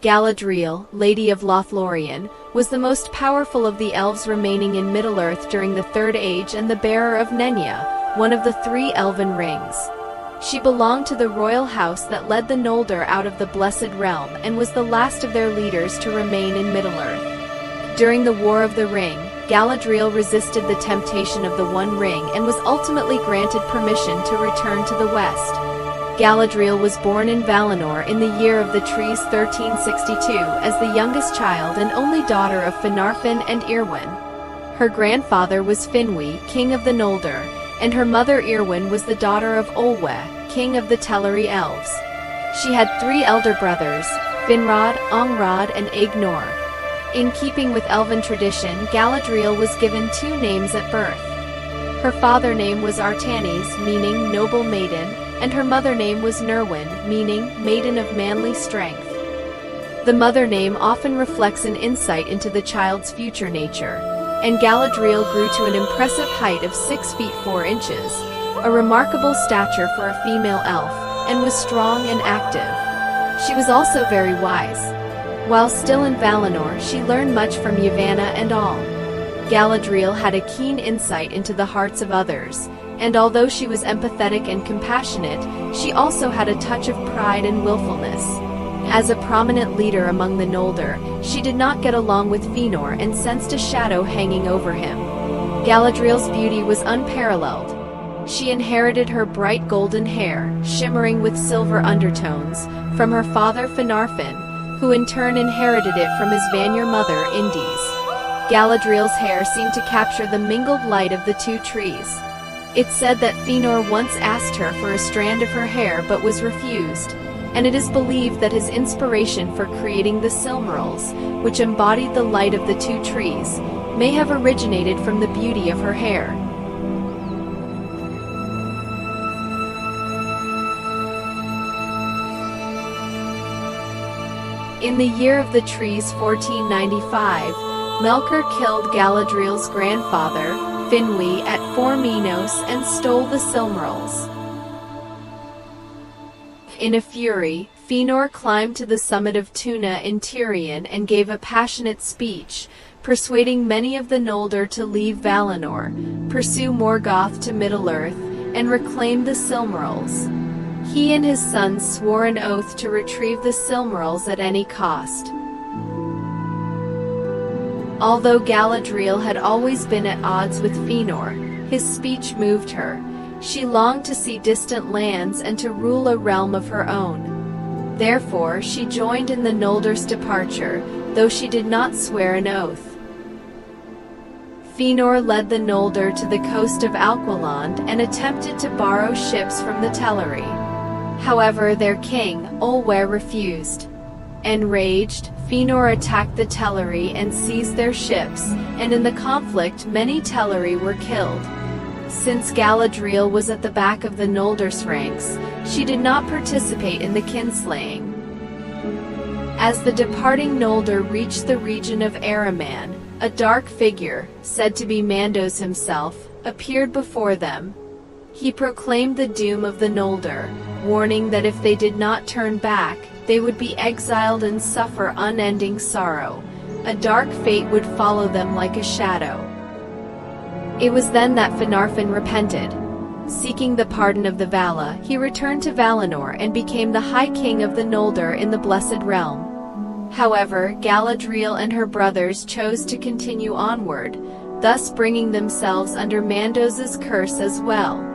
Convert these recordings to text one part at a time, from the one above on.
Galadriel, Lady of Lothlorien, was the most powerful of the elves remaining in Middle-earth during the Third Age and the bearer of Nenya, one of the 3 elven rings. She belonged to the royal house that led the Noldor out of the Blessed Realm and was the last of their leaders to remain in Middle-earth. During the War of the Ring, Galadriel resisted the temptation of the One Ring and was ultimately granted permission to return to the west. Galadriel was born in Valinor in the year of the trees 1362 as the youngest child and only daughter of Finarfin and Irwin. Her grandfather was Finwë, king of the Noldor, and her mother Irwin was the daughter of Olwe, king of the Teleri elves. She had 3 elder brothers, Finrod, Angrod, and Aegnor. In keeping with elven tradition, Galadriel was given 2 names at birth. Her father name was Artanis, meaning noble maiden, and her mother name was Nerwin, meaning maiden of manly strength. The mother name often reflects an insight into the child's future nature, and Galadriel grew to an impressive height of 6 feet 4 inches, a remarkable stature for a female elf, and was strong and active. She was also very wise. While still in Valinor, she learned much from Yavanna and all. Galadriel had a keen insight into the hearts of others, and although she was empathetic and compassionate, she also had a touch of pride and willfulness. As a prominent leader among the Noldor, she did not get along with Fëanor and sensed a shadow hanging over him. Galadriel's beauty was unparalleled. She inherited her bright golden hair, shimmering with silver undertones, from her father Finarfin, who in turn inherited it from his Vanir mother, Indis. Galadriel's hair seemed to capture the mingled light of the 2 trees. It's said that Fëanor once asked her for a strand of her hair but was refused, and it is believed that his inspiration for creating the Silmarils, which embodied the light of the 2 trees, may have originated from the beauty of her hair. In the year of the trees 1495, Melkor killed Galadriel's grandfather, Finwë, at Forminos and stole the Silmarils. In a fury, Fëanor climbed to the summit of Tuna in Tirion and gave a passionate speech, persuading many of the Noldor to leave Valinor, pursue Morgoth to Middle-earth, and reclaim the Silmarils. He and his sons swore an oath to retrieve the Silmarils at any cost. Although Galadriel had always been at odds with Fëanor, his speech moved her. She longed to see distant lands and to rule a realm of her own. Therefore, she joined in the Noldor's departure, though she did not swear an oath. Fëanor led the Noldor to the coast of Alqualand and attempted to borrow ships from the Teleri. However, their king, Olwe, refused. Enraged, Fëanor attacked the Teleri and seized their ships, and in the conflict many Teleri were killed. Since Galadriel was at the back of the Noldor's ranks, she did not participate in the kinslaying. As the departing Noldor reached the region of Araman, a dark figure, said to be Mandos himself, appeared before them. He proclaimed the doom of the Noldor, warning that if they did not turn back, they would be exiled and suffer unending sorrow. A dark fate would follow them like a shadow. It was then that Finarfin repented. Seeking the pardon of the Vala, he returned to Valinor and became the High King of the Noldor in the Blessed Realm. However, Galadriel and her brothers chose to continue onward, thus bringing themselves under Mandos's curse as well.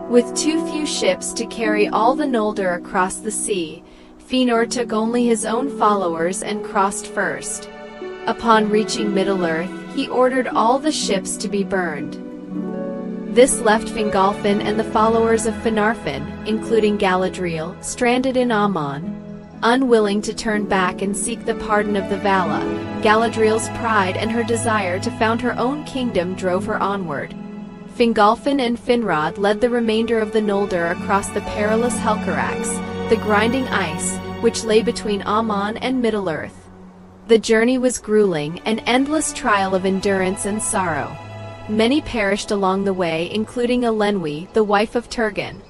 With too few ships to carry all the Noldor across the sea, Fëanor took only his own followers and crossed first. Upon reaching Middle-earth, he ordered all the ships to be burned. This left Fingolfin and the followers of Finarfin, including Galadriel, stranded in Aman. Unwilling to turn back and seek the pardon of the Vala, Galadriel's pride and her desire to found her own kingdom drove her onward. Fingolfin and Finrod led the remainder of the Noldor across the perilous Helcarax, the grinding ice, which lay between Aman and Middle-earth. The journey was grueling, an endless trial of endurance and sorrow. Many perished along the way, including Elenwe, the wife of Turgon.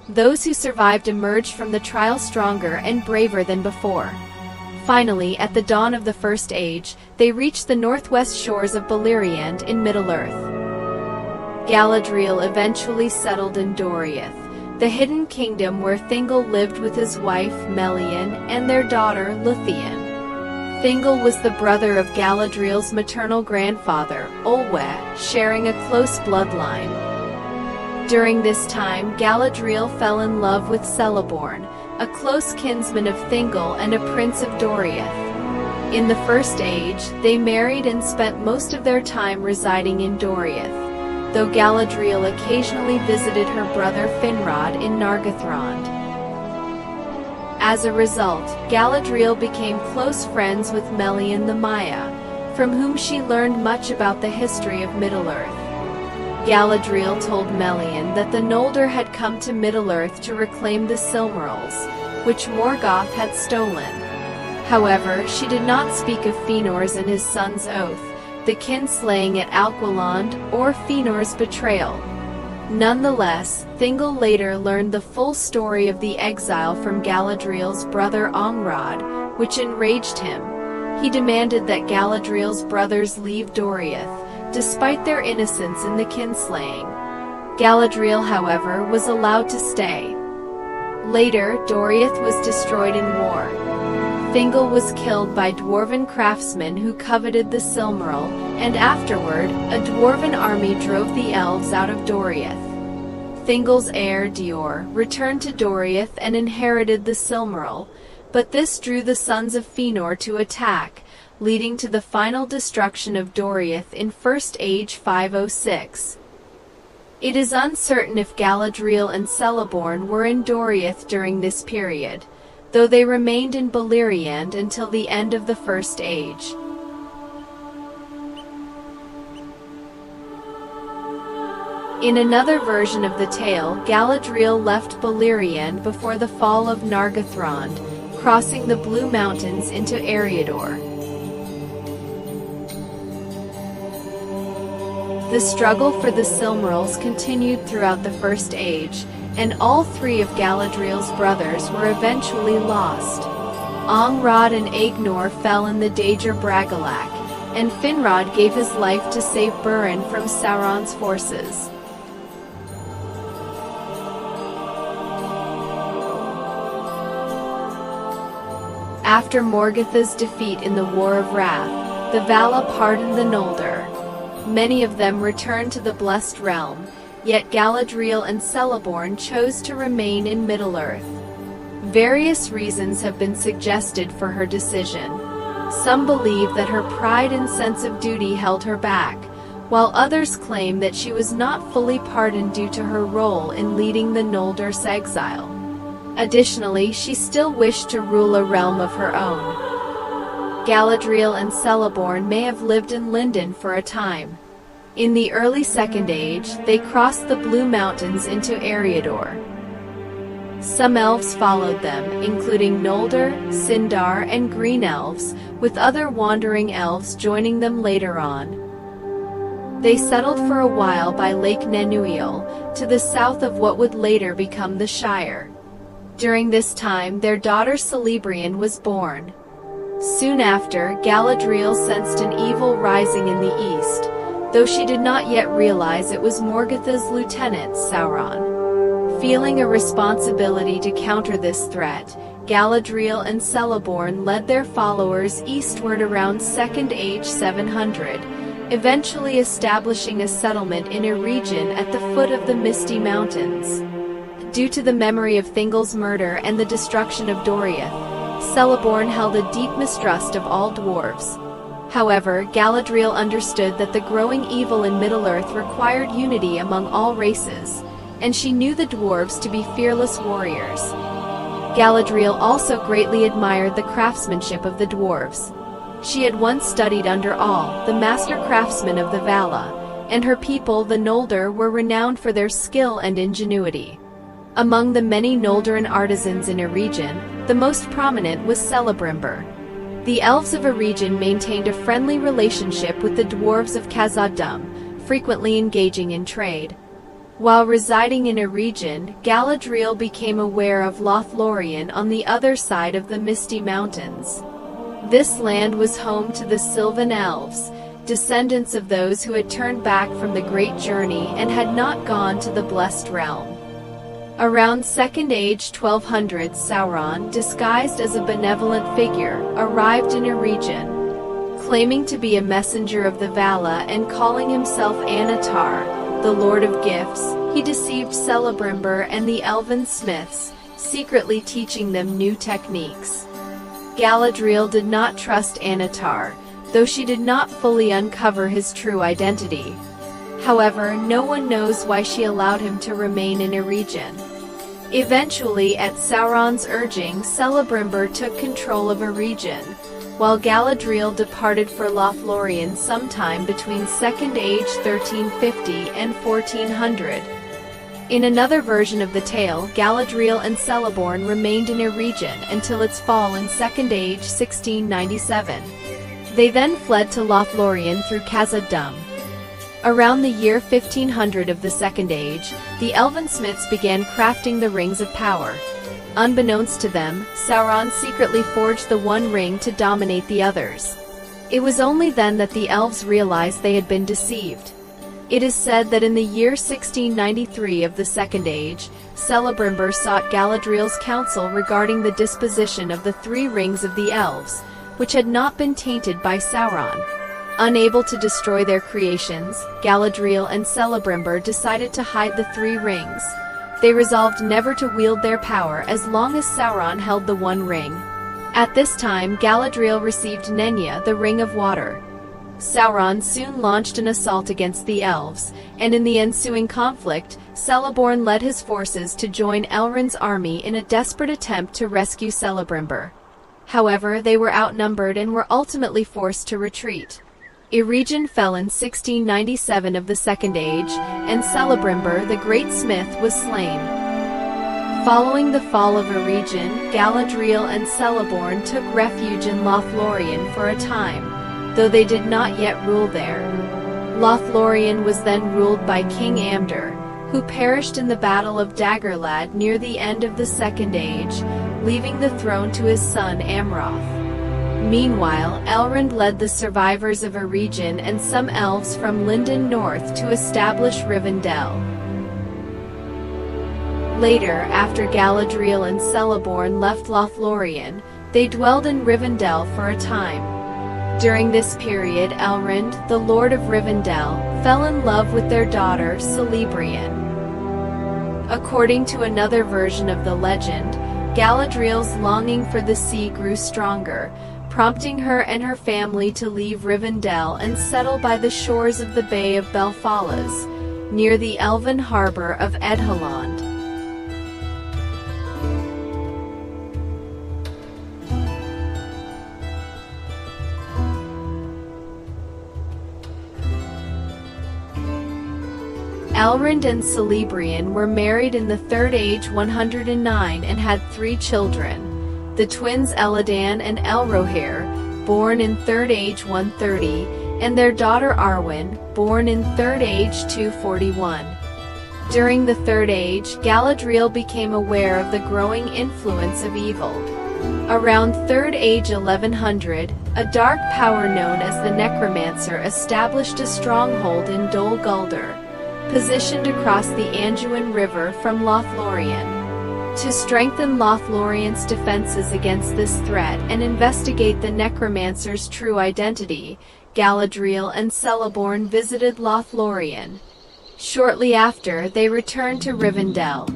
Those who survived emerged from the trial stronger and braver than before. Finally, at the dawn of the First Age, they reached the northwest shores of Beleriand in Middle-earth. Galadriel eventually settled in Doriath, the hidden kingdom where Thingol lived with his wife Melian and their daughter Luthien. Thingol was the brother of Galadriel's maternal grandfather, Olwe, sharing a close bloodline. During this time, Galadriel fell in love with Celeborn, a close kinsman of Thingol and a prince of Doriath. In the First Age, they married and spent most of their time residing in Doriath, though Galadriel occasionally visited her brother Finrod in Nargothrond. As a result, Galadriel became close friends with Melian the Maya, from whom she learned much about the history of Middle-earth. Galadriel told Melian that the Noldor had come to Middle-earth to reclaim the Silmarils, which Morgoth had stolen. However, she did not speak of Feanor's and his son's oath, the kinslaying at Alquilond, or Feanor's betrayal. Nonetheless, Thingol later learned the full story of the exile from Galadriel's brother Angrod, which enraged him. He demanded that Galadriel's brothers leave Doriath, despite their innocence in the kinslaying. Galadriel, however, was allowed to stay. Later, Doriath was destroyed in war. Thingol was killed by dwarven craftsmen who coveted the Silmaril, and afterward, a dwarven army drove the elves out of Doriath. Thingol's heir Dior returned to Doriath and inherited the Silmaril, but this drew the sons of Fëanor to attack, leading to the final destruction of Doriath in First Age 506. It is uncertain if Galadriel and Celeborn were in Doriath during this period, though they remained in Beleriand until the end of the First Age. In another version of the tale, Galadriel left Beleriand before the fall of Nargothrond, crossing the Blue Mountains into Eriador. The struggle for the Silmarils continued throughout the First Age, and all three of Galadriel's brothers were eventually lost. Angrod and Aegnor fell in the Dager Bragollach, and Finrod gave his life to save Búrin from Sauron's forces. After Morgoth's defeat in the War of Wrath, the Vala pardoned the Noldor. Many of them returned to the Blessed Realm, yet Galadriel and Celeborn chose to remain in Middle-earth. Various reasons have been suggested for her decision. Some believe that her pride and sense of duty held her back, while others claim that she was not fully pardoned due to her role in leading the Noldor's exile. Additionally, she still wished to rule a realm of her own. Galadriel and Celeborn may have lived in Lindon for a time. In the early Second Age, they crossed the Blue Mountains into Eriador. Some elves followed them, including Noldor, Sindar, and Green Elves, with other wandering elves joining them later on. They settled for a while by Lake Nenúil, to the south of what would later become the Shire. During this time, their daughter Celebrian was born. Soon after, Galadriel sensed an evil rising in the east, though she did not yet realize it was Morgoth's lieutenant, Sauron. Feeling a responsibility to counter this threat, Galadriel and Celeborn led their followers eastward around Second Age 700, eventually establishing a settlement in a region at the foot of the Misty Mountains. Due to the memory of Thingol's murder and the destruction of Doriath, Celeborn held a deep mistrust of all dwarves. However, Galadriel understood that the growing evil in Middle-earth required unity among all races, and she knew the dwarves to be fearless warriors. Galadriel also greatly admired the craftsmanship of the dwarves. She had once studied under All, the master craftsman of the Vala, and her people, the Noldor, were renowned for their skill and ingenuity. Among the many Noldoran artisans in a region, the most prominent was Celebrimbor. The elves of a region maintained a friendly relationship with the dwarves of Khazad-dûm, frequently engaging in trade. While residing in a region, Galadriel became aware of Lothlorien on the other side of the Misty Mountains. This land was home to the Sylvan Elves, descendants of those who had turned back from the great journey and had not gone to the Blessed Realm. Around Second Age 1200, Sauron, disguised as a benevolent figure, arrived in a region. Claiming to be a messenger of the Vala and calling himself Anatar, the Lord of Gifts, he deceived Celebrimbor and the elven smiths, secretly teaching them new techniques. Galadriel did not trust Anatar, though she did not fully uncover his true identity. However, no one knows why she allowed him to remain in a region. Eventually, at Sauron's urging, Celebrimbor took control of a region, while Galadriel departed for Lothlorien sometime between Second Age 1350 and 1400. In another version of the tale, Galadriel and Celeborn remained in a region until its fall in Second Age 1697. They then fled to Lothlorien through Khazad-dûm. Around the year 1500 of the Second Age, the elven smiths began crafting the Rings of Power. Unbeknownst to them, Sauron secretly forged the One Ring to dominate the others. It was only then that the elves realized they had been deceived. It is said that in the year 1693 of the Second Age, Celebrimbor sought Galadriel's counsel regarding the disposition of the 3 rings of the elves, which had not been tainted by Sauron. Unable to destroy their creations, Galadriel and Celebrimbor decided to hide the 3 rings. They resolved never to wield their power as long as Sauron held the One Ring. At this time, Galadriel received Nenya, the Ring of Water. Sauron soon launched an assault against the elves, and in the ensuing conflict, Celeborn led his forces to join Elrond's army in a desperate attempt to rescue Celebrimbor. However, they were outnumbered and were ultimately forced to retreat. Eregion fell in 1697 of the Second Age, and Celebrimbor, the great smith, was slain. Following the fall of Eregion, Galadriel and Celeborn took refuge in Lothlorien for a time, though they did not yet rule there. Lothlorien was then ruled by King Amdur, who perished in the Battle of Dagorlad near the end of the Second Age, leaving the throne to his son Amroth. Meanwhile, Elrond led the survivors of Eregion and some elves from Lindon North to establish Rivendell. Later, after Galadriel and Celeborn left Lothlorien, they dwelled in Rivendell for a time. During this period, Elrond, the Lord of Rivendell, fell in love with their daughter Celebrian. According to another version of the legend, Galadriel's longing for the sea grew stronger, prompting her and her family to leave Rivendell and settle by the shores of the Bay of Belfalas, near the elven harbor of Edhaland. Elrond and Celebrian were married in the Third Age 109 and had 3 children. The twins Eladan and Elrohir, born in Third Age 130, and their daughter Arwen, born in Third Age 241. During the Third Age, Galadriel became aware of the growing influence of evil. Around Third Age 1100, a dark power known as the Necromancer established a stronghold in Dol Guldur, positioned across the Anduin River from Lothlorien. To strengthen Lothlorien's defenses against this threat and investigate the Necromancer's true identity, Galadriel and Celeborn visited Lothlorien. Shortly after, they returned to Rivendell.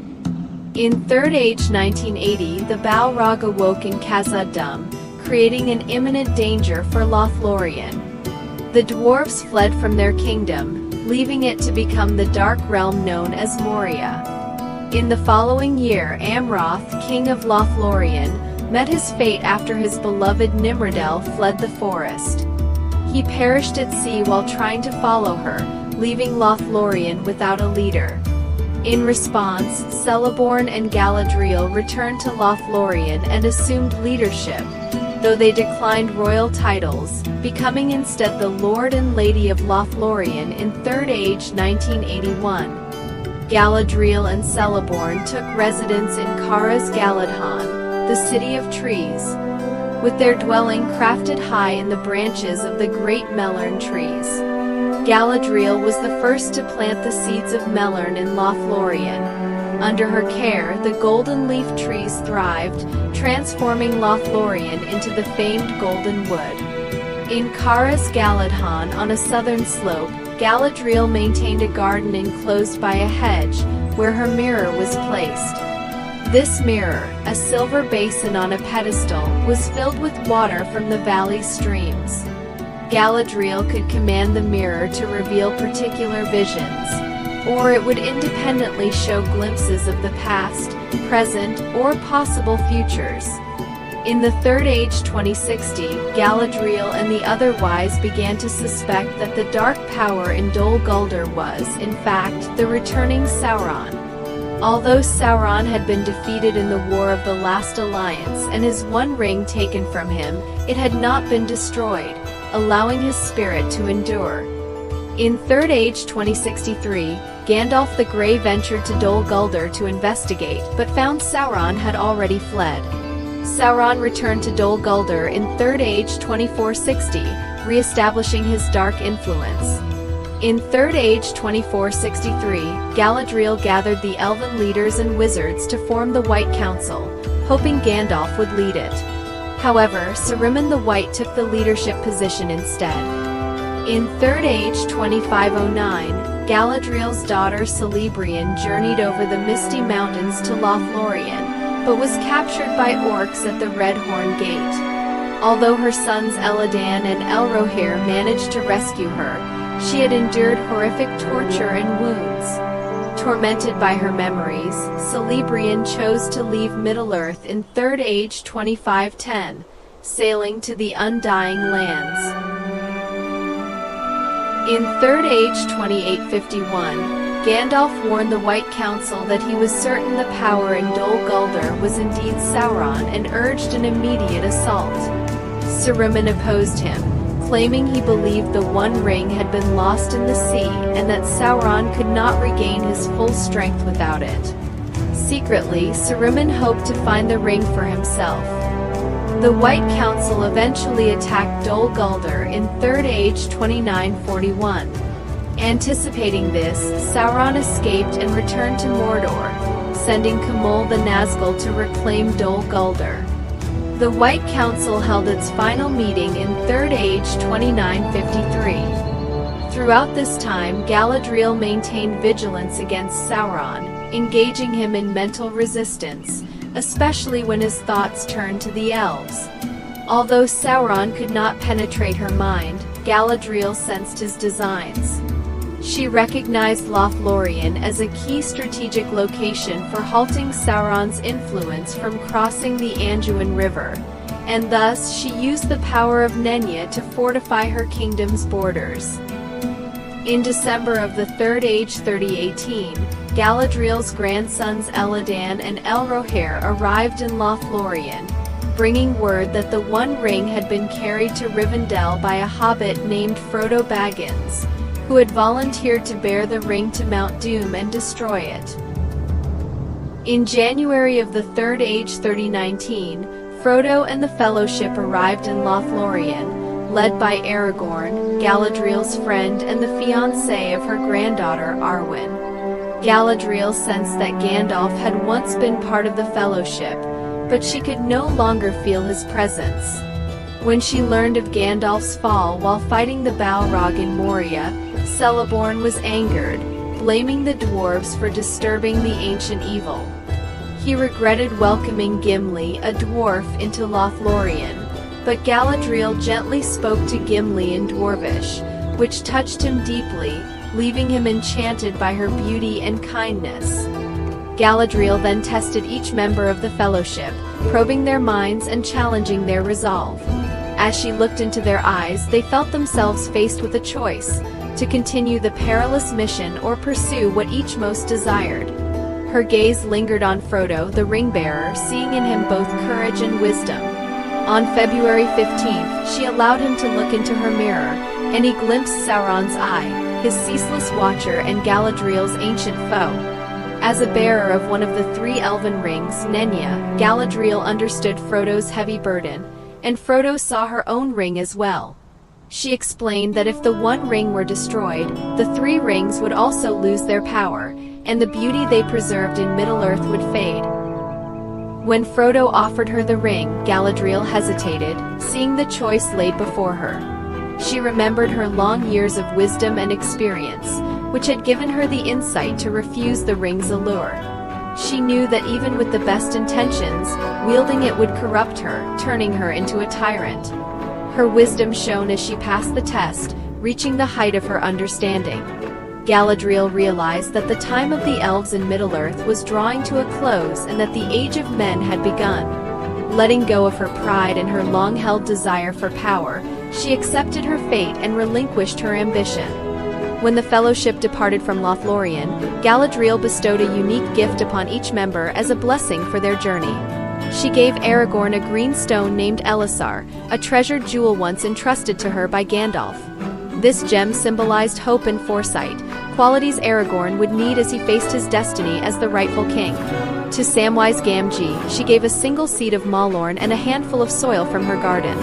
In Third Age 1980, the Balrog awoke in Khazad-dûm, creating an imminent danger for Lothlorien. The dwarves fled from their kingdom, leaving it to become the dark realm known as Moria. In the following year, Amroth, king of Lothlorien, met his fate after his beloved Nimrodel fled the forest. He perished at sea while trying to follow her, leaving Lothlorien without a leader. In response, Celeborn and Galadriel returned to Lothlorien and assumed leadership, though they declined royal titles, becoming instead the Lord and Lady of Lothlorien in Third Age 1981. Galadriel and Celeborn took residence in Caras Galadhon, the City of Trees. with their dwelling crafted high in the branches of the great melern trees. Galadriel was the first to plant the seeds of melern in Lothlorien. Under her care, the golden leaf trees thrived, transforming Lothlorien into the famed Golden Wood. In Caras Galadhon on a southern slope, Galadriel maintained a garden enclosed by a hedge, where her mirror was placed. This mirror, a silver basin on a pedestal, was filled with water from the valley's streams. Galadriel could command the mirror to reveal particular visions, or it would independently show glimpses of the past, present, or possible futures. In the Third Age 2060, Galadriel and the other wise began to suspect that the dark power in Dol Guldur was, in fact, the returning Sauron. Although Sauron had been defeated in the War of the Last Alliance and his one ring taken from him, it had not been destroyed, allowing his spirit to endure. In Third Age 2063, Gandalf the Grey ventured to Dol Guldur to investigate, but found Sauron had already fled. Sauron returned to Dol Guldur in Third Age 2460, re-establishing his dark influence. In Third Age 2463, Galadriel gathered the elven leaders and wizards to form the White Council, hoping Gandalf would lead it. However, Saruman the White took the leadership position instead. In Third Age 2509, Galadriel's daughter Celebrian journeyed over the misty mountains to Lothlorien, but was captured by orcs at the Red Horn Gate. Although her sons Elladan and Elrohir managed to rescue her, she had endured horrific torture and wounds. Tormented by her memories, Celebrian chose to leave Middle-earth in Third Age 2510, sailing to the Undying Lands. In Third Age 2851, Gandalf warned the White Council that he was certain the power in Dol Guldur was indeed Sauron and urged an immediate assault. Saruman opposed him, claiming he believed the One Ring had been lost in the sea and that Sauron could not regain his full strength without it. Secretly, Saruman hoped to find the ring for himself. The White Council eventually attacked Dol Guldur in Third Age 2941. Anticipating this, Sauron escaped and returned to Mordor, sending Camul the Nazgul to reclaim Dol Guldur. The White Council held its final meeting in Third Age 2953. Throughout this time, Galadriel maintained vigilance against Sauron, engaging him in mental resistance, especially when his thoughts turned to the elves. Although Sauron could not penetrate her mind, Galadriel sensed his designs. She recognized Lothlorien as a key strategic location for halting Sauron's influence from crossing the Anduin River, and thus she used the power of Nenya to fortify her kingdom's borders. In December of the Third Age 3018, Galadriel's grandsons Elladan and Elrohir arrived in Lothlorien, bringing word that the One Ring had been carried to Rivendell by a hobbit named Frodo Baggins, who had volunteered to bear the ring to Mount Doom and destroy it. In January of the Third Age 3019, Frodo and the Fellowship arrived in Lothlorien, led by Aragorn, Galadriel's friend and the fiancé of her granddaughter Arwen. Galadriel sensed that Gandalf had once been part of the Fellowship, but she could no longer feel his presence. When she learned of Gandalf's fall while fighting the Balrog in Moria, Celeborn was angered, blaming the dwarves for disturbing the ancient evil. He regretted welcoming Gimli, a dwarf, into Lothlorien, but Galadriel gently spoke to Gimli in Dwarvish, which touched him deeply, leaving him enchanted by her beauty and kindness. Galadriel then tested each member of the Fellowship, probing their minds and challenging their resolve. As she looked into their eyes, they felt themselves faced with a choice: to continue the perilous mission or pursue what each most desired. Her gaze lingered on Frodo, the ring-bearer, seeing in him both courage and wisdom. On February 15th, she allowed him to look into her mirror, and he glimpsed Sauron's eye, his ceaseless watcher and Galadriel's ancient foe. As a bearer of one of the three elven rings, Nenya, Galadriel understood Frodo's heavy burden, and Frodo saw her own ring as well. She explained that if the one ring were destroyed, the three rings would also lose their power, and the beauty they preserved in Middle-earth would fade. When Frodo offered her the ring, Galadriel hesitated, seeing the choice laid before her. She remembered her long years of wisdom and experience, which had given her the insight to refuse the ring's allure. She knew that even with the best intentions, wielding it would corrupt her, turning her into a tyrant. Her wisdom shone as she passed the test, reaching the height of her understanding. Galadriel realized that the time of the elves in Middle-earth was drawing to a close and that the age of men had begun. Letting go of her pride and her long-held desire for power, she accepted her fate and relinquished her ambition. When the Fellowship departed from Lothlorien, Galadriel bestowed a unique gift upon each member as a blessing for their journey. She gave Aragorn a green stone named Elisar, a treasured jewel once entrusted to her by Gandalf. This gem symbolized hope and foresight, qualities Aragorn would need as he faced his destiny as the rightful king. To Samwise Gamgee, she gave a single seed of Malorn and a handful of soil from her garden.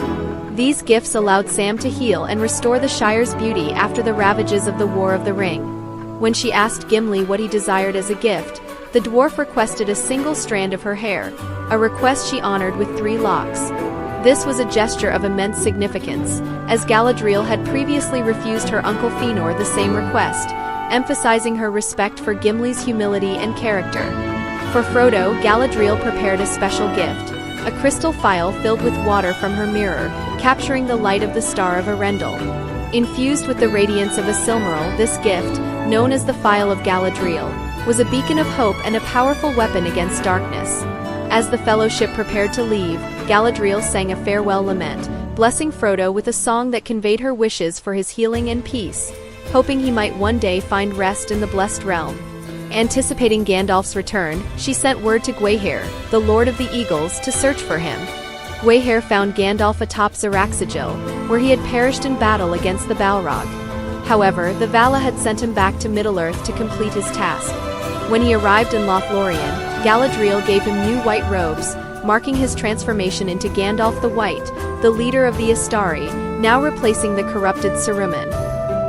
These gifts allowed Sam to heal and restore the Shire's beauty after the ravages of the War of the Ring. When she asked Gimli what he desired as a gift, the dwarf requested a single strand of her hair, a request she honored with 3 locks. This was a gesture of immense significance, as Galadriel had previously refused her uncle Fëanor the same request, emphasizing her respect for Gimli's humility and character. For Frodo, Galadriel prepared a special gift, a crystal phial filled with water from her mirror, capturing the light of the Star of Erendil. Infused with the radiance of a Silmaril, this gift, known as the Phial of Galadriel, was a beacon of hope and a powerful weapon against darkness. As the Fellowship prepared to leave, Galadriel sang a farewell lament, blessing Frodo with a song that conveyed her wishes for his healing and peace, hoping he might one day find rest in the Blessed Realm. Anticipating Gandalf's return, she sent word to Gwaihir, the Lord of the Eagles, to search for him. Gwaihir found Gandalf atop Zaraxagil, where he had perished in battle against the Balrog. However, the Vala had sent him back to Middle-earth to complete his task. When he arrived in Lothlorien, Galadriel gave him new white robes, marking his transformation into Gandalf the White, the leader of the Istari, now replacing the corrupted Saruman.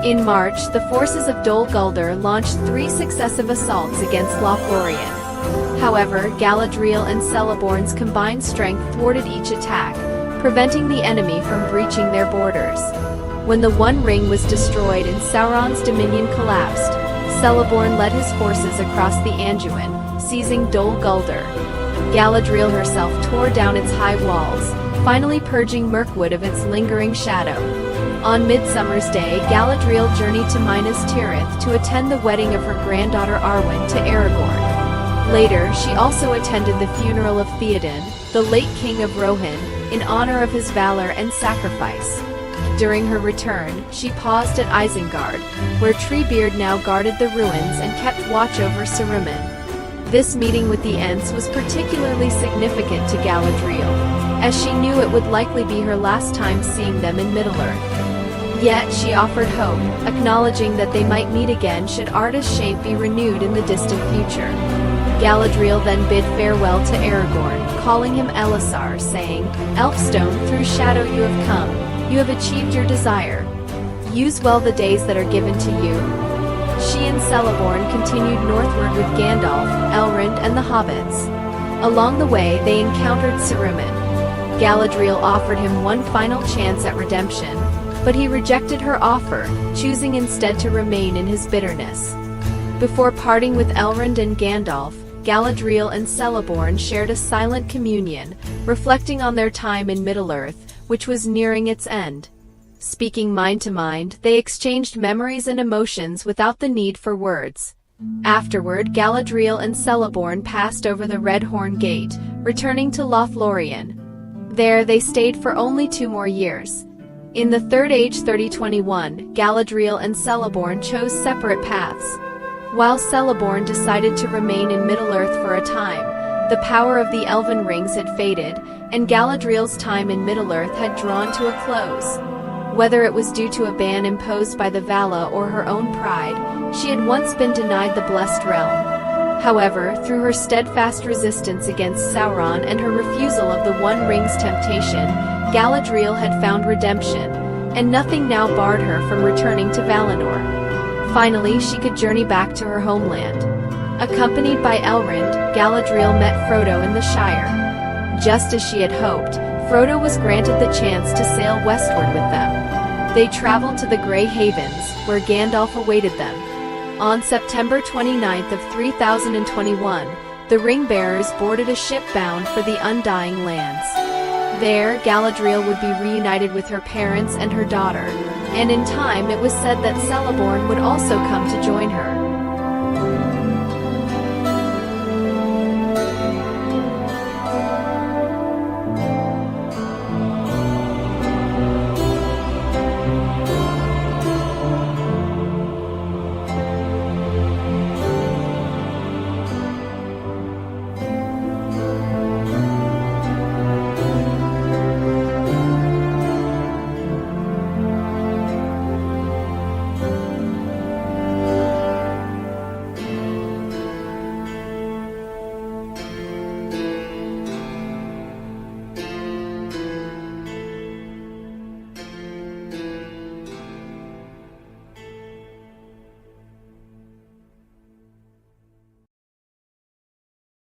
In March, the forces of Dol Guldur launched 3 successive assaults against Lothlorien. However, Galadriel and Celeborn's combined strength thwarted each attack, preventing the enemy from breaching their borders. When the One Ring was destroyed and Sauron's dominion collapsed, Celeborn led his forces across the Anduin, seizing Dol Guldur. Galadriel herself tore down its high walls, finally purging Mirkwood of its lingering shadow. On Midsummer's Day, Galadriel journeyed to Minas Tirith to attend the wedding of her granddaughter Arwen to Aragorn. Later, she also attended the funeral of Theoden, the late king of Rohan, in honor of his valor and sacrifice. During her return, she paused at Isengard, where Treebeard now guarded the ruins and kept watch over Saruman. This meeting with the Ents was particularly significant to Galadriel, as she knew it would likely be her last time seeing them in Middle-earth. Yet she offered hope, acknowledging that they might meet again should Arda's shape be renewed in the distant future. Galadriel then bid farewell to Aragorn, calling him Elisar, saying, "Elfstone, through shadow you have come. You have achieved your desire. Use well the days that are given to you." She and Celeborn continued northward with Gandalf, Elrond, and the hobbits. Along the way, they encountered Saruman. Galadriel offered him one final chance at redemption, but he rejected her offer, choosing instead to remain in his bitterness. Before parting with Elrond and Gandalf, Galadriel and Celeborn shared a silent communion, reflecting on their time in Middle-earth, which was nearing its end. Speaking mind to mind, they exchanged memories and emotions without the need for words. Afterward, Galadriel and Celeborn passed over the Red Horn Gate, returning to Lothlorien. There they stayed for only 2 more years. In the Third Age 3021, Galadriel and Celeborn chose separate paths. While Celeborn decided to remain in Middle-earth for a time, the power of the Elven Rings had faded, and Galadriel's time in Middle-earth had drawn to a close. Whether it was due to a ban imposed by the Vala or her own pride, she had once been denied the Blessed Realm. However, through her steadfast resistance against Sauron and her refusal of the One Ring's temptation, Galadriel had found redemption, and nothing now barred her from returning to Valinor. Finally, she could journey back to her homeland. Accompanied by Elrond, Galadriel met Frodo in the Shire. Just as she had hoped, Frodo was granted the chance to sail westward with them. They traveled to the Grey Havens, where Gandalf awaited them. On September 29th of 3021, the Ring-Bearers boarded a ship bound for the Undying Lands. There, Galadriel would be reunited with her parents and her daughter, and in time it was said that Celeborn would also come to join her.